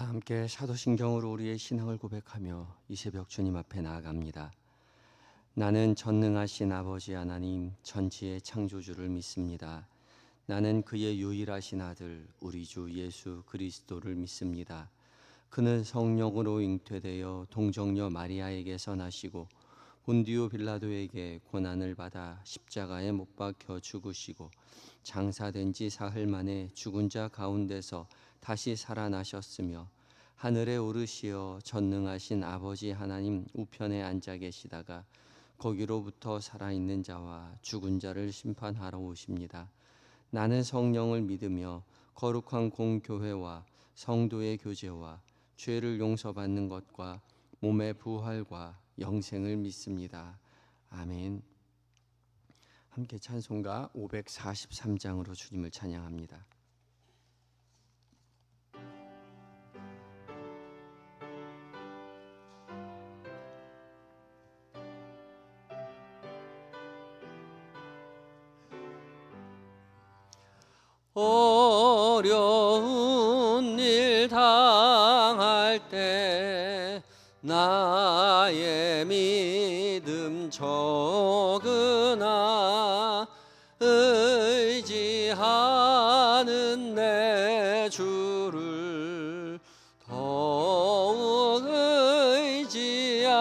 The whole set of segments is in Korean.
다 함께 사도신경으로 우리의 신앙을 고백하며 이 새벽 주님 앞에 나아갑니다. 나는 전능하신 아버지 하나님 전지의 창조주를 믿습니다. 나는 그의 유일하신 아들 우리 주 예수 그리스도를 믿습니다. 그는 성령으로 잉태되어 동정녀 마리아에게서 나시고 본디오 빌라도에게 고난을 받아 십자가에 못 박혀 죽으시고 장사된 지 사흘 만에 죽은 자 가운데서 다시 살아나셨으며 하늘에 오르시어 전능하신 아버지 하나님 우편에 앉아 계시다가 거기로부터 살아있는 자와 죽은 자를 심판하러 오십니다. 나는 성령을 믿으며 거룩한 공교회와 성도의 교제와 죄를 용서받는 것과 몸의 부활과 영생을 믿습니다. 아멘. 함께 찬송가 543장으로 주님을 찬양합니다. 어려운 일 당할 때 나의 믿음 적으나 의지하는 내 주를 더욱 의지합니다.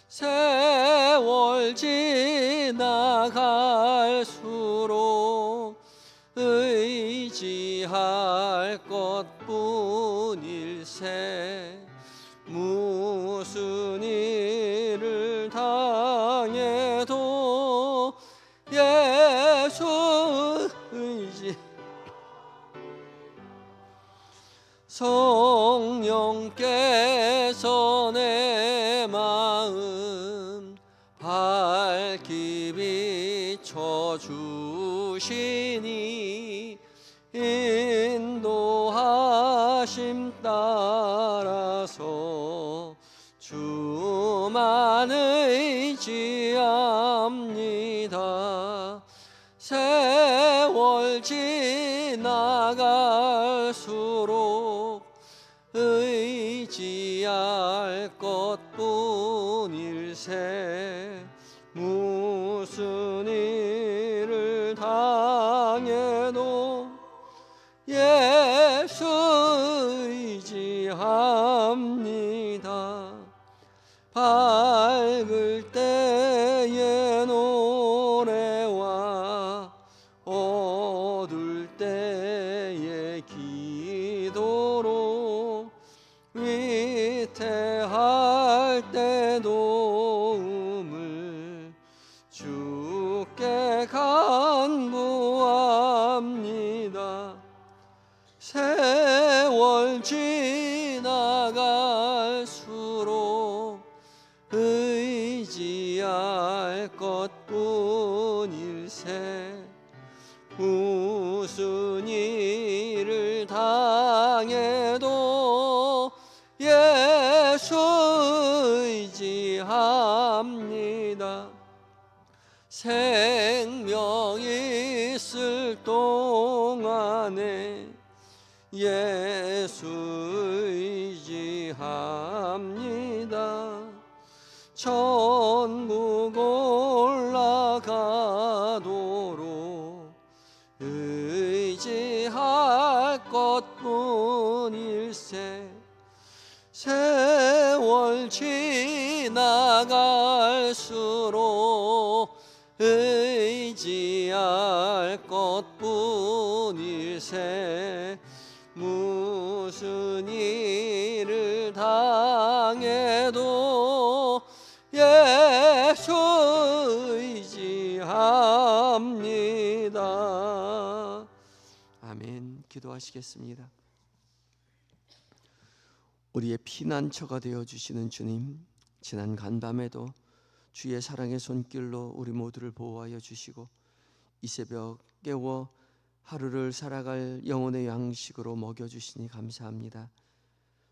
세월 지나갈수록 의지할 것뿐일세. 무슨 일을 당해도 예수 의지. 성령께서 내 마음 밝히 비춰주시니 인도하심 따라서 주만 의지합니다. 세월 지나갈수록 의지할 것뿐일세. 무슨 일을 당해도 예수 의지합니다. 밝을 때의 노래와 어두울 때의 기도로 위태할 때 도움을 주께 간구합니다. 세월 지나갈수록 의지할 것뿐일세. 무슨 일을 당해도 예수 의지합니다. 생명 있을 동안에 예수 의지합니다. 천국 올라가도록 의지할 것뿐일세. 세월 지나갈수록 의지할 것뿐일세. 무슨 일을 당해도 예수 의지합니다. 아멘. 기도하시겠습니다. 우리의 피난처가 되어주시는 주님, 지난 간밤에도 주의 사랑의 손길로 우리 모두를 보호하여 주시고 이 새벽 깨워 하루를 살아갈 영혼의 양식으로 먹여주시니 감사합니다.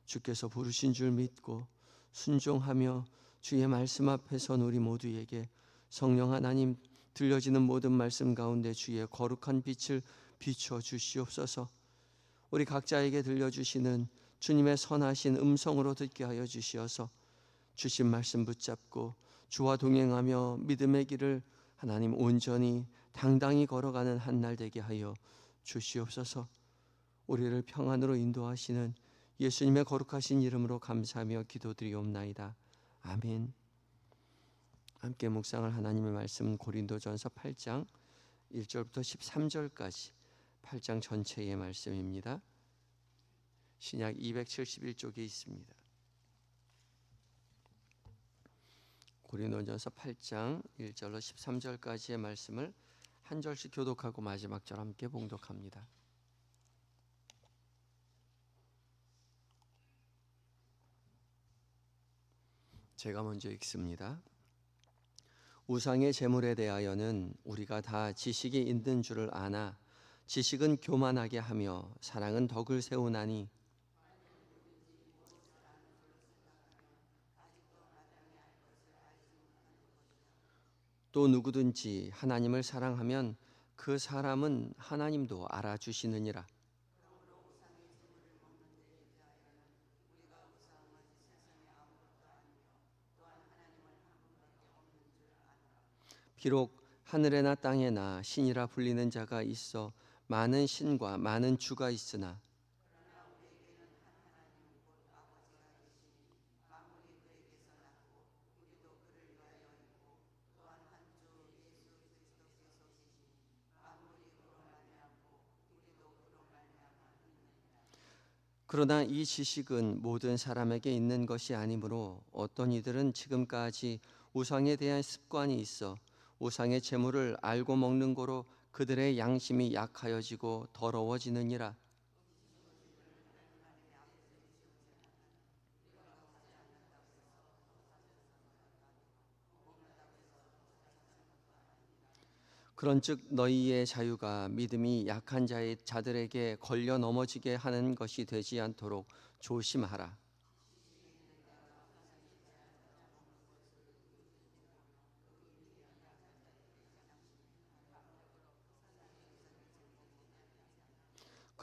주께서 부르신 줄 믿고 순종하며 주의 말씀 앞에 선 우리 모두에게 성령 하나님 들려지는 모든 말씀 가운데 주의 거룩한 빛을 비춰 주시옵소서. 우리 각자에게 들려주시는 주님의 선하신 음성으로 듣게 하여 주시어서 주신 말씀 붙잡고 주와 동행하며 믿음의 길을 하나님 온전히 당당히 걸어가는 한 날 되게 하여 주시옵소서. 우리를 평안으로 인도하시는 예수님의 거룩하신 이름으로 감사하며 기도드리옵나이다. 아멘. 함께 묵상할 하나님의 말씀은 고린도전서 8장 1절부터 13절까지 8장 전체의 말씀입니다. 신약 271쪽에 있습니다. 고린도전서 8장 1절로 13절까지의 말씀을 한 절씩 교독하고 마지막 절 함께 봉독합니다. 제가 먼저 읽습니다. 우상의 제물에 대하여는 우리가 다 지식이 있는 줄을 아나 지식은 교만하게 하며 사랑은 덕을 세우나니 또 누구든지 하나님을 사랑하면 그 사람은 하나님도 알아주시느니라. 비록 하늘에나 땅에나 신이라 불리는 자가 있어 많은 신과 많은 주가 있으나 그러나 이 지식은 모든 사람에게 있는 것이 아니므로 어떤 이들은 지금까지 우상에 대한 습관이 있어 우상의 제물을 알고 먹는 거로 그들의 양심이 약하여지고 더러워지느니라. 그런즉 너희의 자유가 믿음이 약한 자들에게 걸려 넘어지게 하는 것이 되지 않도록 조심하라.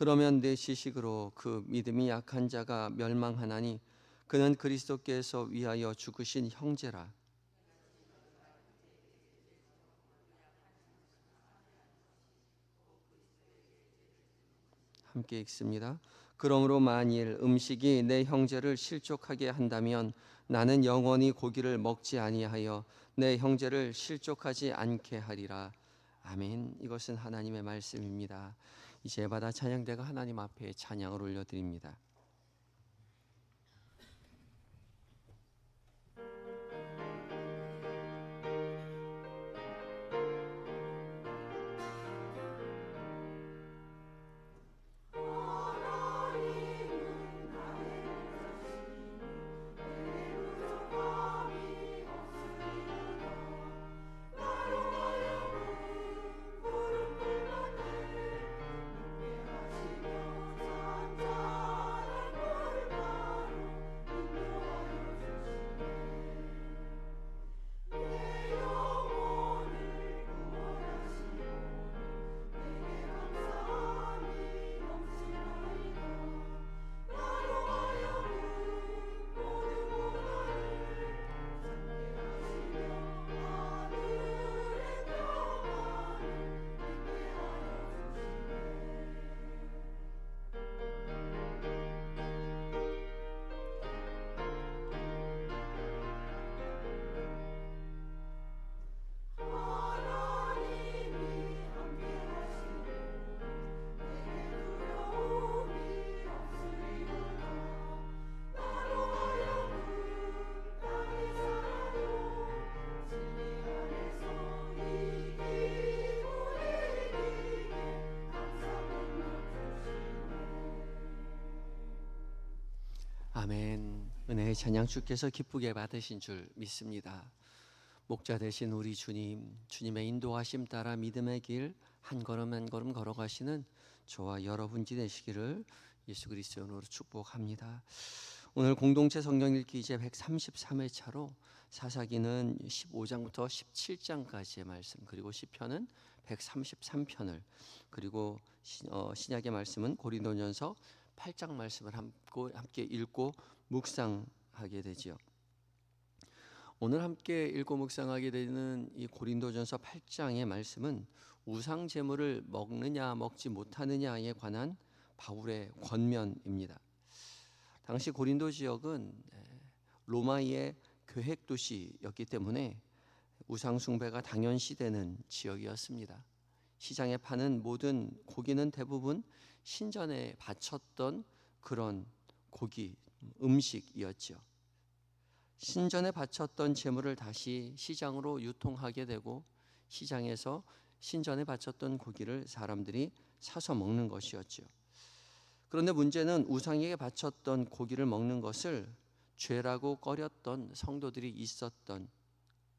그러면 내 지식으로 그 믿음이 약한 자가 멸망하나니 그는 그리스도께서 위하여 죽으신 형제라. 함께 읽습니다. 그러므로 만일 음식이 내 형제를 실족하게 한다면 나는 영원히 고기를 먹지 아니하여 내 형제를 실족하지 않게 하리라. 아멘. 이것은 하나님의 말씀입니다. 이제 받아 찬양대가 하나님 앞에 찬양을 올려드립니다. 아멘. 은혜의 찬양 주께서 기쁘게 받으신 줄 믿습니다. 목자 되신 우리 주님, 주님의 인도하심 따라 믿음의 길 한 걸음 한 걸음 걸어가시는 저와 여러분이 되시기를 예수 그리스도의 이름으로 축복합니다. 오늘 공동체 성경 읽기 이제 133회차로 사사기는 15장부터 17장까지의 말씀, 그리고 시편은 133편을, 그리고 신약의 말씀은 고린도전서 8장 말씀을 함께 읽고 묵상하게 되지요. 오늘 함께 읽고 묵상하게 되는 이 고린도전서 8장의 말씀은 우상 제물을 먹느냐 먹지 못하느냐에 관한 바울의 권면입니다. 당시 고린도 지역은 로마의 계획 도시였기 때문에 우상 숭배가 당연시되는 지역이었습니다. 시장에 파는 모든 고기는 대부분 신전에 바쳤던 그런 고기, 음식이었죠. 신전에 바쳤던 제물을 다시 시장으로 유통하게 되고 시장에서 신전에 바쳤던 고기를 사람들이 사서 먹는 것이었죠. 그런데 문제는 우상에게 바쳤던 고기를 먹는 것을 죄라고 꺼렸던 성도들이 있었던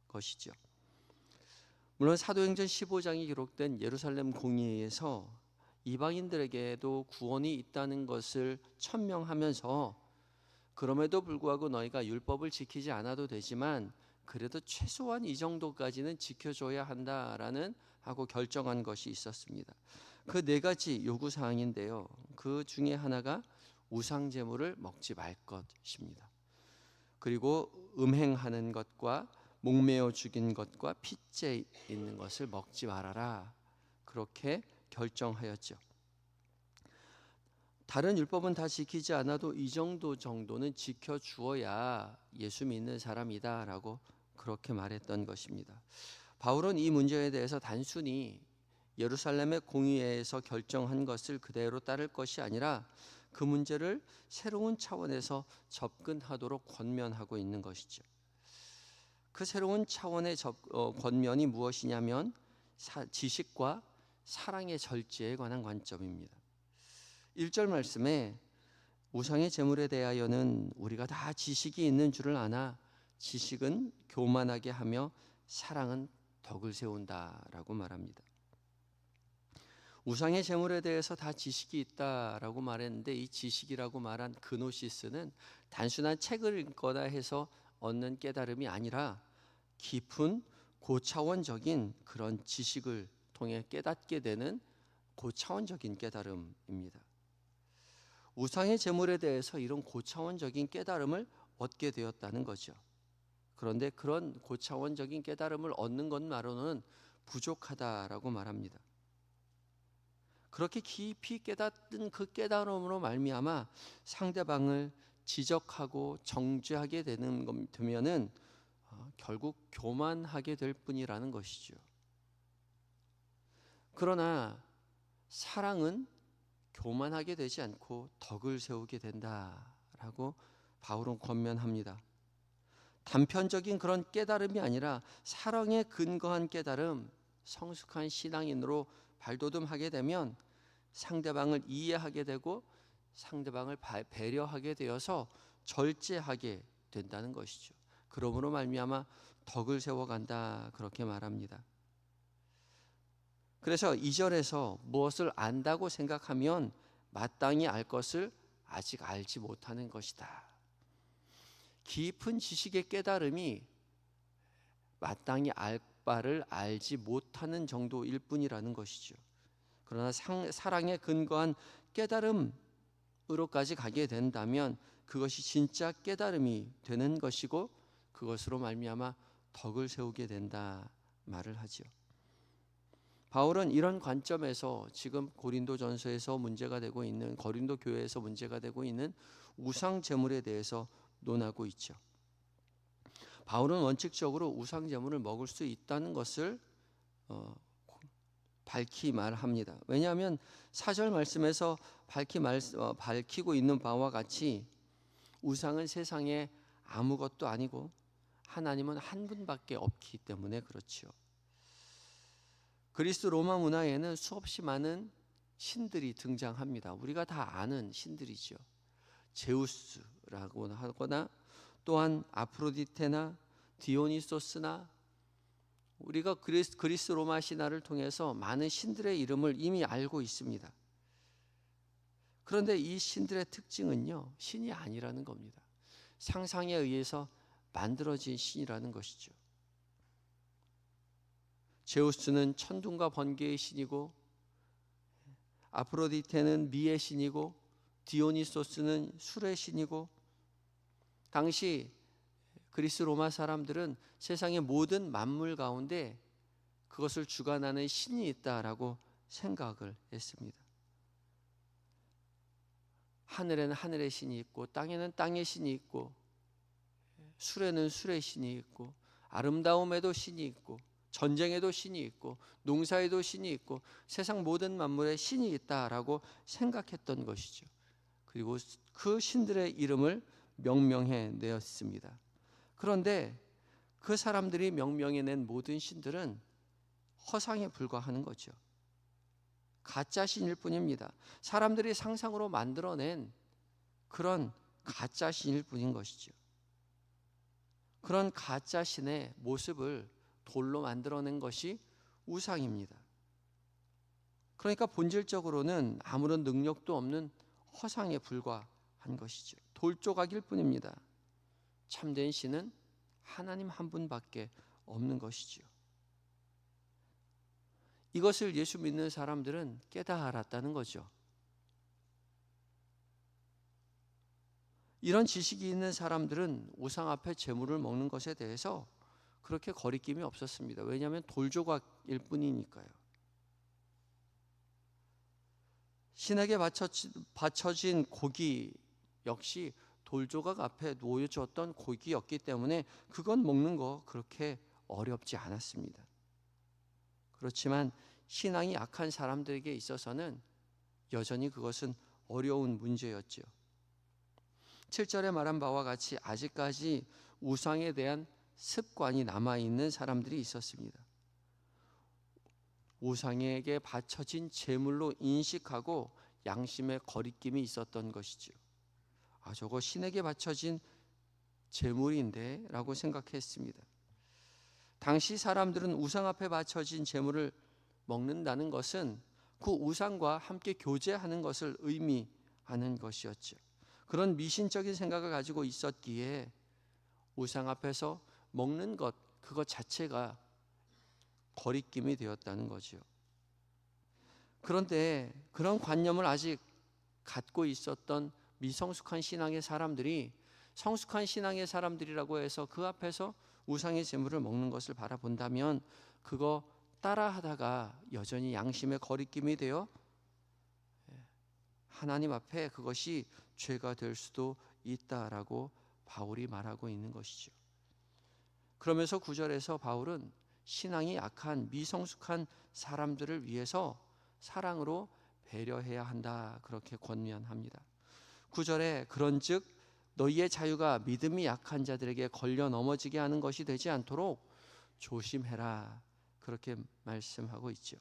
것이죠. 물론 사도행전 15장이 기록된 예루살렘 공의회에서 이방인들에게도 구원이 있다는 것을 천명하면서 그럼에도 불구하고 너희가 율법을 지키지 않아도 되지만 그래도 최소한 이 정도까지는 지켜줘야 한다라는 하고 결정한 것이 있었습니다. 그 네 가지 요구 사항인데요. 그 중에 하나가 우상 제물을 먹지 말 것입니다. 그리고 음행하는 것과 목매어 죽인 것과 핏째 있는 것을 먹지 말아라. 그렇게 결정하였죠. 다른 율법은 다 지키지 않아도 이 정도는 지켜주어야 예수 믿는 사람이다라고 그렇게 말했던 것입니다. 바울은 이 문제에 대해서 단순히 예루살렘의 공의회에서 결정한 것을 그대로 따를 것이 아니라 그 문제를 새로운 차원에서 접근하도록 권면하고 있는 것이죠. 그 새로운 차원의 권면이 무엇이냐면 지식과 사랑의 절제에 관한 관점입니다. 1절 말씀에 우상의 제물에 대하여는 우리가 다 지식이 있는 줄을 아나 지식은 교만하게 하며 사랑은 덕을 세운다라고 말합니다. 우상의 제물에 대해서 다 지식이 있다라고 말했는데 이 지식이라고 말한 그노시스는 단순한 책을 읽거나 해서 얻는 깨달음이 아니라 깊은 고차원적인 그런 지식을 통해 깨닫게 되는 고차원적인 깨달음입니다. 우상의 제물에 대해서 이런 고차원적인 깨달음을 얻게 되었다는 거죠. 그런데 그런 고차원적인 깨달음을 얻는 것만으로는 부족하다라고 말합니다. 그렇게 깊이 깨닫는 그 깨달음으로 말미암아 상대방을 지적하고 정죄하게 되면은 결국 교만하게 될 뿐이라는 것이죠. 그러나 사랑은 교만하게 되지 않고 덕을 세우게 된다라고 바울은 권면합니다. 단편적인 그런 깨달음이 아니라 사랑에 근거한 깨달음, 성숙한 신앙인으로 발돋움하게 되면 상대방을 이해하게 되고 상대방을 배려하게 되어서 절제하게 된다는 것이죠. 그러므로 말미암아 덕을 세워간다 그렇게 말합니다. 그래서 2절에서 무엇을 안다고 생각하면 마땅히 알 것을 아직 알지 못하는 것이다. 깊은 지식의 깨달음이 마땅히 알 바를 알지 못하는 정도일 뿐이라는 것이죠. 그러나 사랑에 근거한 깨달음으로까지 가게 된다면 그것이 진짜 깨달음이 되는 것이고 그것으로 말미암아 덕을 세우게 된다 말을 하죠. 바울은 이런 관점에서 지금 고린도전서에서 문제가 되고 있는 고린도 교회에서 문제가 되고 있는 우상 제물에 대해서 논하고 있죠. 바울은 원칙적으로 우상 제물을 먹을 수 있다는 것을 밝히 말합니다. 왜냐하면 4절 말씀에서 밝히고 있는 바와 같이 우상은 세상에 아무것도 아니고 하나님은 한 분밖에 없기 때문에 그렇지요. 그리스 로마 문화에는 수없이 많은 신들이 등장합니다. 우리가 다 아는 신들이죠. 제우스라고 하거나 또한 아프로디테나 디오니소스나 우리가 그리스 로마 신화를 통해서 많은 신들의 이름을 이미 알고 있습니다. 그런데 이 신들의 특징은요, 신이 아니라는 겁니다. 상상에 의해서 만들어진 신이라는 것이죠. 제우스는 천둥과 번개의 신이고, 아프로디테는 미의 신이고, 디오니소스는 술의 신이고, 당시 그리스 로마 사람들은 세상의 모든 만물 가운데 그것을 주관하는 신이 있다라고 생각을 했습니다. 하늘에는 하늘의 신이 있고, 땅에는 땅의 신이 있고, 술에는 술의 신이 있고, 아름다움에도 신이 있고, 전쟁에도 신이 있고, 농사에도 신이 있고, 세상 모든 만물에 신이 있다라고 생각했던 것이죠. 그리고 그 신들의 이름을 명명해 내었습니다. 그런데 그 사람들이 명명해낸 모든 신들은 허상에 불과하는 거죠. 가짜 신일 뿐입니다. 사람들이 상상으로 만들어낸 그런 가짜 신일 뿐인 것이죠. 그런 가짜 신의 모습을 돌로 만들어낸 것이 우상입니다. 그러니까 본질적으로는 아무런 능력도 없는 허상에 불과한 것이죠. 돌조각일 뿐입니다. 참된 신은 하나님 한 분밖에 없는 것이죠. 이것을 예수 믿는 사람들은 깨달았다는 거죠. 이런 지식이 있는 사람들은 우상 앞에 제물을 먹는 것에 대해서 그렇게 거리낌이 없었습니다. 왜냐하면 돌조각일 뿐이니까요. 신에게 바쳐진 고기 역시 돌조각 앞에 놓여졌던 고기였기 때문에 그건 먹는 거 그렇게 어렵지 않았습니다. 그렇지만 신앙이 약한 사람들에게 있어서는 여전히 그것은 어려운 문제였죠. 7절에 말한 바와 같이 아직까지 우상에 대한 습관이 남아있는 사람들이 있었습니다. 우상에게 바쳐진 제물로 인식하고 양심의 거리낌이 있었던 것이죠. 저거 신에게 바쳐진 제물인데 라고 생각했습니다. 당시 사람들은 우상 앞에 바쳐진 제물을 먹는다는 것은 그 우상과 함께 교제하는 것을 의미하는 것이었죠. 그런 미신적인 생각을 가지고 있었기에 우상 앞에서 먹는 것, 그것 자체가 거리낌이 되었다는 거죠. 그런데 그런 관념을 아직 갖고 있었던 미성숙한 신앙의 사람들이 성숙한 신앙의 사람들이라고 해서 그 앞에서 우상의 제물을 먹는 것을 바라본다면 그거 따라하다가 여전히 양심의 거리낌이 되어 하나님 앞에 그것이 죄가 될 수도 있다라고 바울이 말하고 있는 것이죠. 그러면서 9절에서 바울은 신앙이 약한 미성숙한 사람들을 위해서 사랑으로 배려해야 한다 그렇게 권면합니다. 9절에 그런즉 너희의 자유가 믿음이 약한 자들에게 걸려 넘어지게 하는 것이 되지 않도록 조심해라 그렇게 말씀하고 있죠.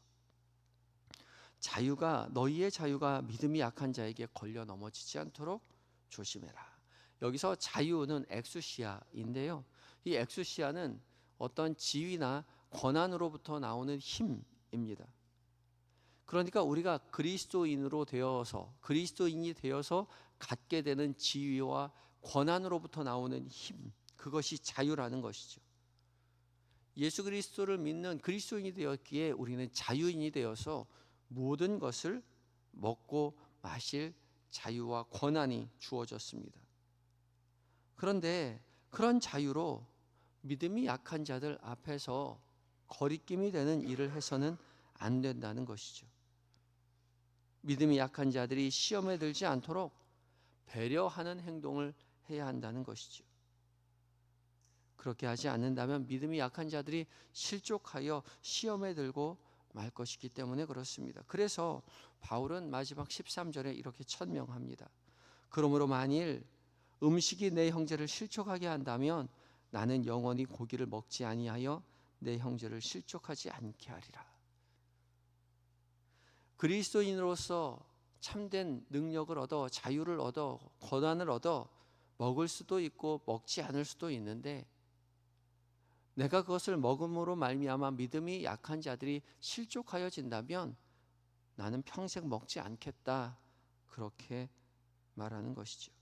너희의 자유가 믿음이 약한 자에게 걸려 넘어지지 않도록 조심해라. 여기서 자유는 엑수시아인데요. 이 엑수시아는 어떤 지위나 권한으로부터 나오는 힘입니다. 그러니까 우리가 그리스도인이 되어서 갖게 되는 지위와 권한으로부터 나오는 힘, 그것이 자유라는 것이죠. 예수 그리스도를 믿는 그리스도인이 되었기에 우리는 자유인이 되어서 모든 것을 먹고 마실 자유와 권한이 주어졌습니다. 그런데 그런 자유로 믿음이 약한 자들 앞에서 거리낌이 되는 일을 해서는 안 된다는 것이죠. 믿음이 약한 자들이 시험에 들지 않도록 배려하는 행동을 해야 한다는 것이죠. 그렇게 하지 않는다면 믿음이 약한 자들이 실족하여 시험에 들고 말 것이기 때문에 그렇습니다. 그래서 바울은 마지막 13절에 이렇게 천명합니다. 그러므로 만일 음식이 내 형제를 실족하게 한다면 나는 영원히 고기를 먹지 아니하여 내 형제를 실족하지 않게 하리라. 그리스도인으로서 참된 능력을 얻어 자유를 얻어 권한을 얻어 먹을 수도 있고 먹지 않을 수도 있는데 내가 그것을 먹음으로 말미암아 믿음이 약한 자들이 실족하여진다면 나는 평생 먹지 않겠다 그렇게 말하는 것이죠.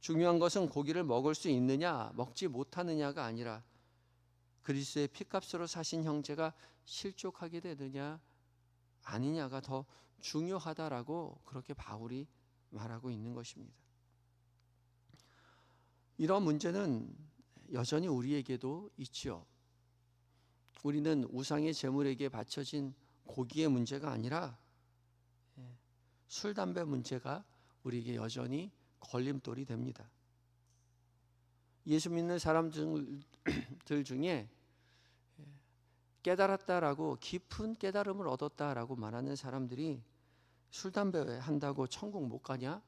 중요한 것은 고기를 먹을 수 있느냐 먹지 못하느냐가 아니라 그리스도의 피값으로 사신 형제가 실족하게 되느냐 아니냐가 더 중요하다라고 그렇게 바울이 말하고 있는 것입니다. 이런 문제는 여전히 우리에게도 있지요. 우리는 우상의 제물에게 바쳐진 고기의 문제가 아니라 술, 담배 문제가 우리에게 여전히 걸림돌이 됩니다. 예수 믿는 사람들 중에 깨달았다라고 깊은 깨달음을 얻었다라고 말하는 사람들이 술, 담배 한다고 천국 못 가냐?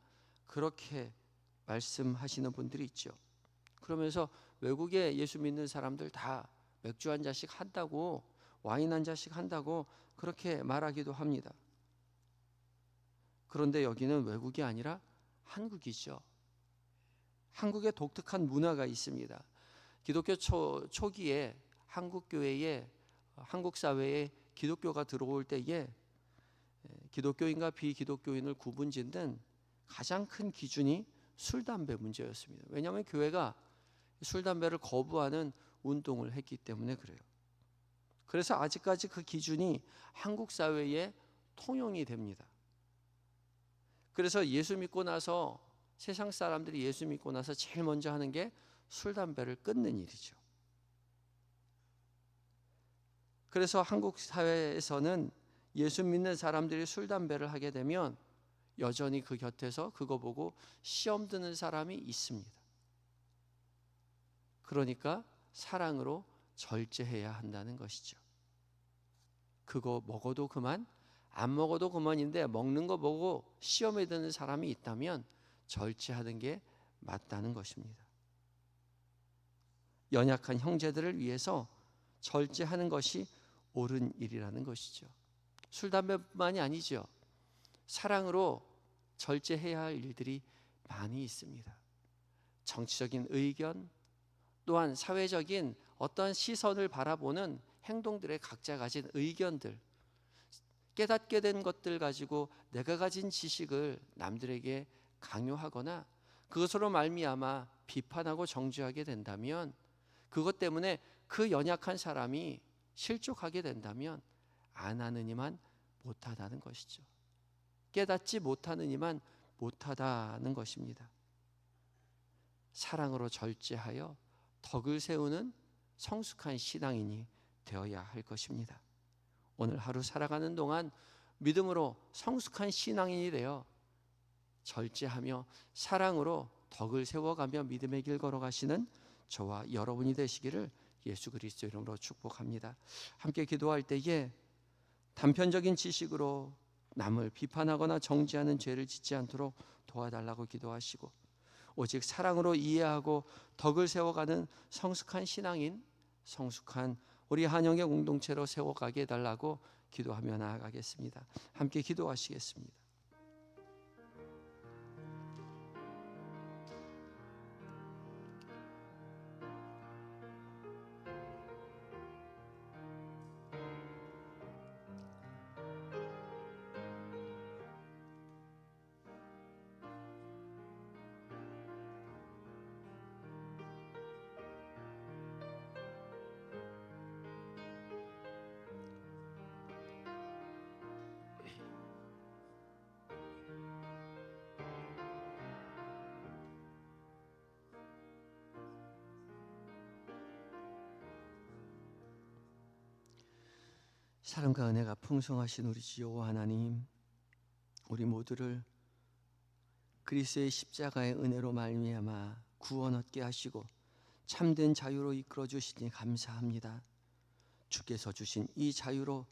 그렇게 말씀하시는 분들이 있죠. 그러면서 외국에 예수 믿는 사람들 다 맥주 한 잔씩 한다고, 와인 한 잔씩 한다고 그렇게 말하기도 합니다. 그런데 여기는 외국이 아니라 한국이죠. 한국에 독특한 문화가 있습니다. 기독교 초기에 한국 교회에, 한국 사회에 기독교가 들어올 때에 기독교인과 비기독교인을 구분짓는 가장 큰 기준이 술, 담배 문제였습니다. 왜냐하면 교회가 술, 담배를 거부하는 운동을 했기 때문에 그래요. 그래서 아직까지 그 기준이 한국 사회에 통용이 됩니다. 그래서 예수 믿고 나서 세상 사람들이 예수 믿고 나서 제일 먼저 하는 게 술, 담배를 끊는 일이죠. 그래서 한국 사회에서는 예수 믿는 사람들이 술, 담배를 하게 되면 여전히 그 곁에서 그거 보고 시험 드는 사람이 있습니다. 그러니까 사랑으로 절제해야 한다는 것이죠. 그거 먹어도 그만, 안 먹어도 그만인데 먹는 거 보고 시험에 드는 사람이 있다면 절제하는 게 맞다는 것입니다. 연약한 형제들을 위해서 절제하는 것이 옳은 일이라는 것이죠. 술, 담배뿐만이 아니죠. 사랑으로 절제해야 할 일들이 많이 있습니다. 정치적인 의견, 또한 사회적인 어떤 시선을 바라보는 행동들의 각자 가진 의견들, 깨닫게 된 것들 가지고 내가 가진 지식을 남들에게 강요하거나 그것으로 말미암아 비판하고 정죄하게 된다면, 그것 때문에 그 연약한 사람이 실족하게 된다면 안 하느니만 못하다는 것이죠. 깨닫지 못하느니만 못하다는 것입니다. 사랑으로 절제하여 덕을 세우는 성숙한 신앙인이 되어야 할 것입니다. 오늘 하루 살아가는 동안 믿음으로 성숙한 신앙인이 되어 절제하며 사랑으로 덕을 세워가며 믿음의 길 걸어가시는 저와 여러분이 되시기를 예수 그리스도 이름으로 축복합니다. 함께 기도할 때에 단편적인 지식으로 남을 비판하거나 정죄하는 죄를 짓지 않도록 도와달라고 기도하시고, 오직 사랑으로 이해하고 덕을 세워가는 성숙한 신앙인, 성숙한 우리 한영의 공동체로 세워가게 해달라고 기도하며 나아가겠습니다. 함께 기도하시겠습니다. 사랑과 은혜가 풍성하신 우리 주여 하나님, 우리 모두를 그리스도의 십자가의 은혜로 말미암아 구원 얻게 하시고 참된 자유로 이끌어 주시니 감사합니다. 주께서 주신 이 자유로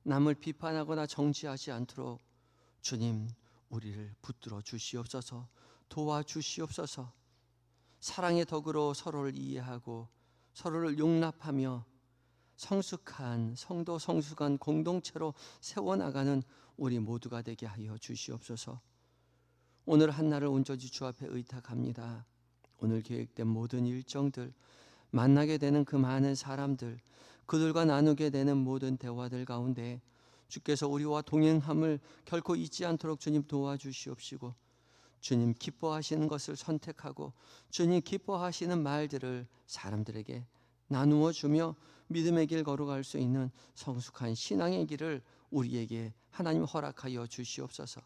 남을 비판하거나 정죄하지 않도록 주님 우리를 붙들어 주시옵소서. 도와주시옵소서. 사랑의 덕으로 서로를 이해하고 서로를 용납하며 성숙한 성도, 성숙한 공동체로 세워나가는 우리 모두가 되게 하여 주시옵소서. 오늘 한날을 온전히 주 앞에 의탁합니다. 오늘 계획된 모든 일정들, 만나게 되는 그 많은 사람들, 그들과 나누게 되는 모든 대화들 가운데 주께서 우리와 동행함을 결코 잊지 않도록 주님 도와주시옵시고, 주님 기뻐하시는 것을 선택하고 주님 기뻐하시는 말들을 사람들에게 나누어 주며 믿음의 길 걸어갈 수 있는 성숙한 신앙의 길을 우리에게 하나님 허락하여 주시옵소서.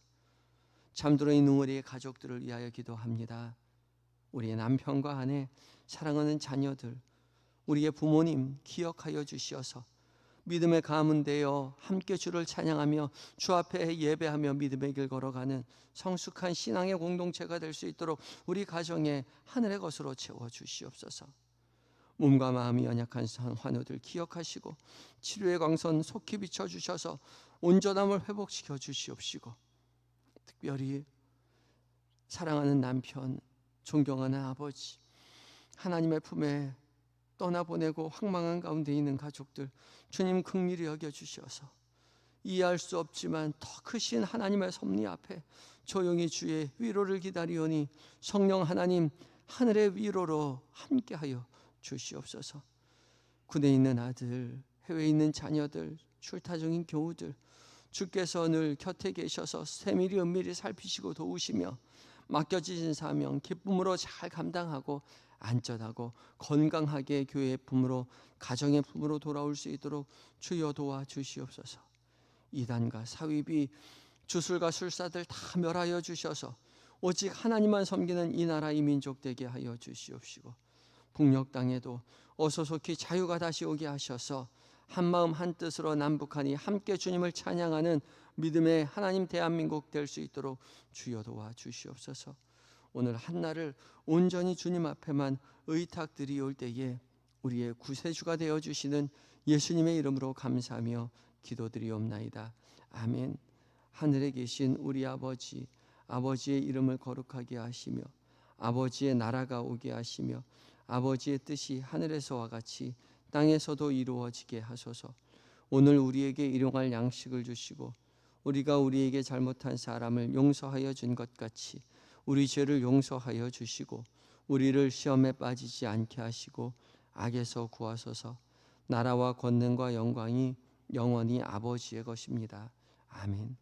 잠들어 있는 우리의 가족들을 위하여 기도합니다. 우리의 남편과 아내, 사랑하는 자녀들, 우리의 부모님 기억하여 주시어서 믿음의 가문되어 함께 주를 찬양하며 주 앞에 예배하며 믿음의 길 걸어가는 성숙한 신앙의 공동체가 될 수 있도록 우리 가정에 하늘의 것으로 채워 주시옵소서. 몸과 마음이 연약한 환우들 기억하시고 치료의 광선 속히 비춰주셔서 온전함을 회복시켜 주시옵시고, 특별히 사랑하는 남편, 존경하는 아버지, 하나님의 품에 떠나보내고 황망한 가운데 있는 가족들 주님 긍휼히 여겨주셔서 이해할 수 없지만 더 크신 하나님의 섭리 앞에 조용히 주의 위로를 기다리오니 성령 하나님 하늘의 위로로 함께하여 주시옵소서. 군에 있는 아들, 해외에 있는 자녀들, 출타 중인 교우들, 주께서 늘 곁에 계셔서 세밀히 은밀히 살피시고 도우시며 맡겨지신 사명 기쁨으로 잘 감당하고 안전하고 건강하게 교회의 품으로, 가정의 품으로 돌아올 수 있도록 주여 도와주시옵소서. 이단과 사위비, 주술과 술사들 다 멸하여 주셔서 오직 하나님만 섬기는 이 나라 이 민족 되게 하여 주시옵시고, 북녘 땅에도 어소속히 자유가 다시 오게 하셔서 한마음 한뜻으로 남북한이 함께 주님을 찬양하는 믿음의 하나님 대한민국 될 수 있도록 주여 도와주시옵소서. 오늘 한날을 온전히 주님 앞에만 의탁드리올 때에 우리의 구세주가 되어주시는 예수님의 이름으로 감사하며 기도드리옵나이다. 아멘. 하늘에 계신 우리 아버지, 아버지의 이름을 거룩하게 하시며 아버지의 나라가 오게 하시며 아버지의 뜻이 하늘에서와 같이 땅에서도 이루어지게 하소서. 오늘 우리에게 일용할 양식을 주시고 우리가 우리에게 잘못한 사람을 용서하여 준 것 같이 우리 죄를 용서하여 주시고 우리를 시험에 빠지지 않게 하시고 악에서 구하소서. 나라와 권능과 영광이 영원히 아버지의 것입니다. 아멘.